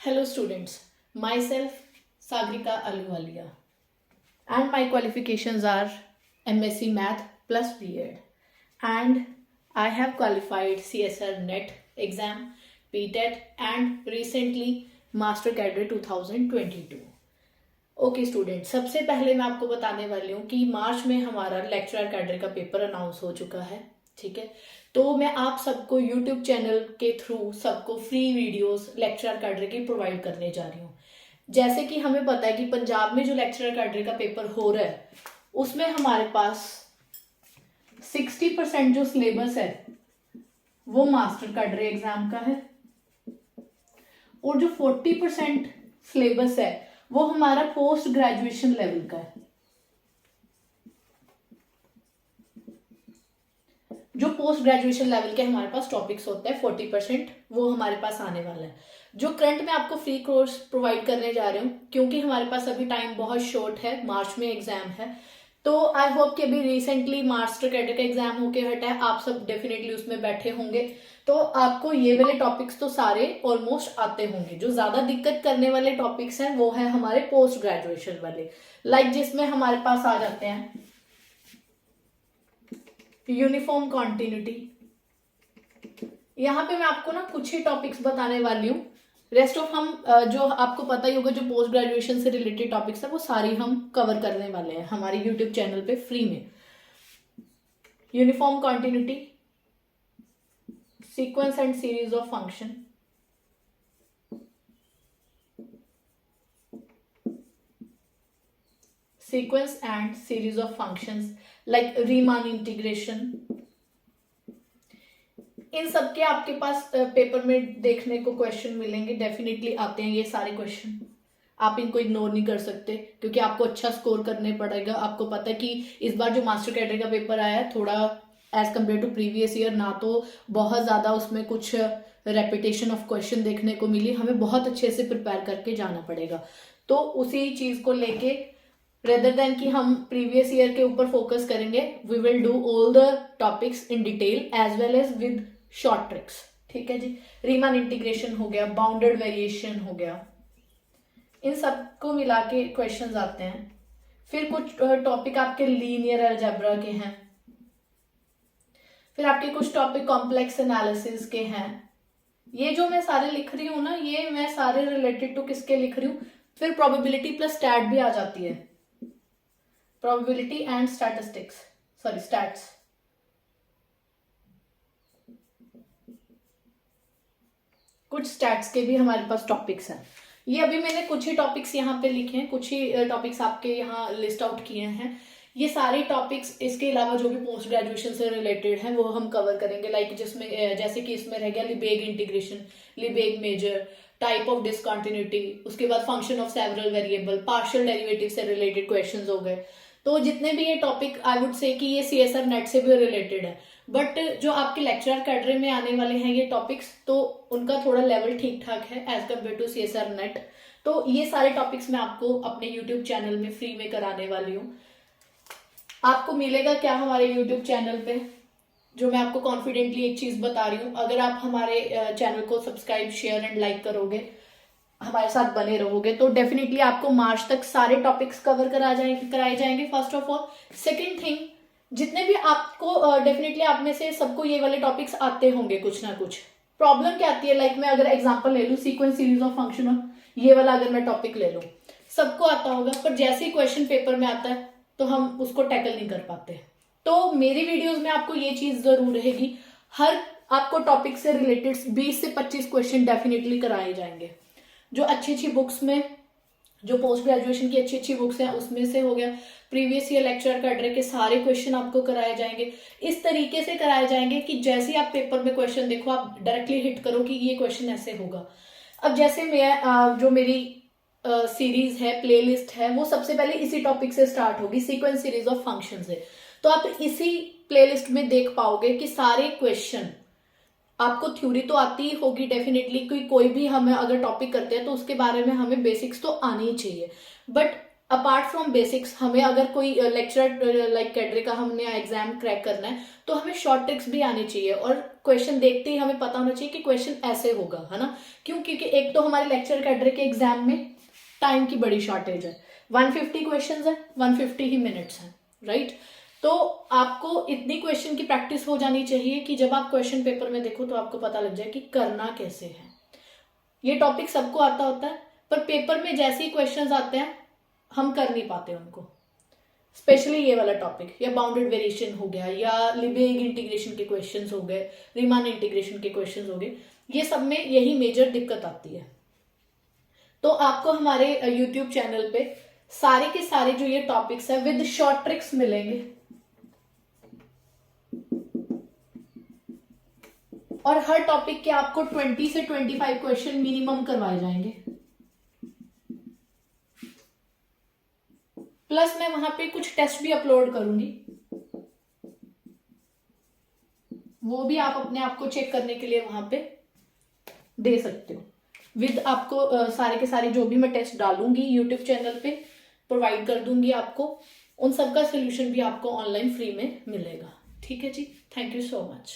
Hello students, myself Sagrika Aluwalia and my qualifications are MSc Math plus B.Ed and I have qualified CSR NET exam, PTET and recently Master Cadre 2022. Okay student, सबसे पहले मैं आपको बताने वाली हूँ कि मार्च में हमारा लेक्चरर कैडर का पेपर अनाउंस हो चुका है। ठीक है, तो मैं आप सबको यूट्यूब चैनल के थ्रू सबको फ्री वीडियोस लेक्चरर कैडर की प्रोवाइड करने जा रही हूँ। जैसे कि हमें पता है कि पंजाब में जो लेक्चरर कैडर का पेपर हो रहा है उसमें हमारे पास 60% जो सिलेबस है वो मास्टर कैडर एग्जाम का है और जो 40% सिलेबस है वो हमारा पोस्ट ग्रेजुएशन लेवल का है। जो पोस्ट ग्रेजुएशन लेवल के हमारे पास टॉपिक्स होते हैं 40% वो हमारे पास आने वाला है। जो करंट में आपको फ्री कोर्स प्रोवाइड करने जा रही हूँ क्योंकि हमारे पास अभी टाइम बहुत शॉर्ट है, मार्च में एग्जाम है, तो आई होप कि अभी रिसेंटली मास्टर कैडर का एग्जाम होके हटा है, आप सब डेफिनेटली उसमें बैठे होंगे, तो आपको ये वाले टॉपिक्स तो सारे ऑलमोस्ट आते होंगे। जो ज्यादा दिक्कत करने वाले टॉपिक्स हैं वो है हमारे पोस्ट ग्रेजुएशन वाले, लाइक जिसमें हमारे पास आ जाते हैं यूनिफॉर्म कॉन्टिन्यूटी। यहाँ पे मैं आपको ना कुछ ही टॉपिक्स बताने वाली हूँ, रेस्ट ऑफ हम जो आपको पता ही होगा जो पोस्ट ग्रेजुएशन से रिलेटेड टॉपिक्स है वो सारी हम कवर करने वाले हैं हमारे यूट्यूब चैनल पे फ्री में। Uniform continuity, sequence and series of function, sequence and series of functions like Riemann integration, इन सब के आपके पास पेपर में देखने को क्वेश्चन मिलेंगे, डेफिनेटली आते हैं ये सारे क्वेश्चन, आप इनको इग्नोर नहीं कर सकते क्योंकि आपको अच्छा स्कोर करने पड़ेगा। आपको पता है कि इस बार जो मास्टर कैडर का पेपर आया है थोड़ा as compared to previous year ना तो बहुत ज्यादा उसमें कुछ रेपिटेशन ऑफ क्वेश्चन देखने को मिली, हमें बहुत अच्छे से प्रिपेयर करके जाना पड़ेगा। तो उसी चीज को लेके रेदर देन कि हम प्रीवियस ईयर के ऊपर फोकस करेंगे, we will do all the topics in detail as well as with short tricks. ठीक है जी, रीमान इंटीग्रेशन हो गया, बाउंडेड वेरिएशन हो गया, इन सबको मिला के क्वेश्चंस आते हैं। फिर कुछ टॉपिक आपके लीनियर अलजेब्रा के हैं, फिर आपके कुछ टॉपिक कॉम्प्लेक्स एनालिसिस के हैं। ये जो मैं सारे लिख रही हूँ ना, ये मैं सारे रिलेटेड टू किसके लिख रही हूँ, फिर प्रोबेबिलिटी प्लस स्टैट भी आ जाती है, probability and statistics, sorry stats. कुछ स्टैट्स के भी हमारे पास टॉपिक्स हैं। ये अभी मैंने कुछ ही टॉपिक्स यहाँ पे लिखे हैं, कुछ ही टॉपिक्स आपके यहाँ लिस्ट आउट किए हैं। ये सारे टॉपिक्स इसके अलावा जो भी पोस्ट ग्रेजुएशन से रिलेटेड हैं वो हम कवर करेंगे, लाइक जिसमें जैसे कि इसमें रह गया Lebesgue integration, Lebesgue measure, type of discontinuity, उसके बाद function of several variable, partial derivative से रिलेटेड क्वेश्चंस हो गए। तो जितने भी ये टॉपिक आई वुड से कि ये सीएसआर नेट से भी रिलेटेड है, बट जो आपके लेक्चरर कैडरे में आने वाले हैं ये टॉपिक्स तो उनका थोड़ा लेवल ठीक ठाक है as compared to CSIR NET. तो ये सारे टॉपिक्स मैं आपको अपने यूट्यूब चैनल में फ्री में कराने वाली हूँ। आपको मिलेगा क्या हमारे यूट्यूब चैनल पे, जो मैं आपको कॉन्फिडेंटली एक चीज बता रही हूँ, अगर आप हमारे चैनल को सब्सक्राइब शेयर एंड लाइक करोगे, हमारे साथ बने रहोगे, तो डेफिनेटली आपको मार्च तक सारे टॉपिक्स कवर कराए जाएंगे first of all. Second thing, जितने भी आपको डेफिनेटली आप में से सबको ये वाले टॉपिक्स आते होंगे कुछ ना कुछ। प्रॉब्लम क्या आती है, लाइक मैं अगर एग्जांपल ले लूं सीक्वेंस सीरीज ऑफ फंक्शन, ये वाला अगर मैं टॉपिक ले लूं, सबको आता होगा, पर जैसे ही क्वेश्चन पेपर में आता है तो हम उसको टैकल नहीं कर पाते। तो मेरी वीडियोज में आपको ये चीज जरूर रहेगी, हर आपको टॉपिक से रिलेटेड 20 से 25 क्वेश्चन डेफिनेटली कराए जाएंगे। जो अच्छी अच्छी बुक्स में, जो पोस्ट ग्रेजुएशन की अच्छी अच्छी बुक्स हैं उसमें से हो गया, प्रीवियस ईयर लेक्चर कैडर के सारे क्वेश्चन आपको कराए जाएंगे। इस तरीके से कराए जाएंगे कि जैसे ही आप पेपर में क्वेश्चन देखो आप डायरेक्टली हिट करो कि ये क्वेश्चन ऐसे होगा। अब जैसे मैं जो मेरी सीरीज है, प्लेलिस्ट है, वो सबसे पहले इसी टॉपिक से स्टार्ट होगी, सीक्वेंस सीरीज ऑफ फंक्शन से। तो आप इसी प्लेलिस्ट में देख पाओगे कि सारे क्वेश्चन, आपको थ्योरी तो आती ही होगी डेफिनेटली, कोई भी हमें अगर टॉपिक करते हैं तो उसके बारे में हमें बेसिक्स तो आनी ही चाहिए, बट अपार्ट फ्रॉम बेसिक्स, हमें अगर कोई लेक्चर लाइक कैडरे का हमने एग्जाम क्रैक करना है तो हमें शॉर्ट ट्रिक्स भी आनी चाहिए, और क्वेश्चन देखते ही हमें पता होना चाहिए कि क्वेश्चन ऐसे होगा, है ना। क्यों? क्योंकि एक तो हमारे लेक्चर कैडरे के एग्जाम में टाइम की बड़ी शॉर्टेज है, 150 क्वेश्चन है, 150 ही मिनट्स हैं, राइट। तो आपको इतनी क्वेश्चन की प्रैक्टिस हो जानी चाहिए कि जब आप क्वेश्चन पेपर में देखो तो आपको पता लग जाए कि करना कैसे है। ये टॉपिक सबको आता होता है, पर पेपर में जैसे ही क्वेश्चंस आते हैं हम कर नहीं पाते उनको। स्पेशली ये वाला टॉपिक, या बाउंडेड वेरिएशन हो गया, या लिबेग इंटीग्रेशन के क्वेश्चंस हो गए, रीमान इंटीग्रेशन के क्वेश्चंस हो गए, ये सब में यही मेजर दिक्कत आती है। तो आपको हमारे यूट्यूब चैनल पे सारे के सारे जो ये टॉपिक्स है विद शॉर्ट ट्रिक्स मिलेंगे, और हर टॉपिक के आपको 20 से 25 क्वेश्चन मिनिमम करवाए जाएंगे। प्लस मैं वहां पे कुछ टेस्ट भी अपलोड करूंगी, वो भी आप अपने आप को चेक करने के लिए वहां पे दे सकते हो। विद आपको सारे के सारे जो भी मैं टेस्ट डालूंगी यूट्यूब चैनल पे प्रोवाइड कर दूंगी आपको, उन सब का सोल्यूशन भी आपको ऑनलाइन फ्री में मिलेगा। ठीक है जी, थैंक यू सो मच।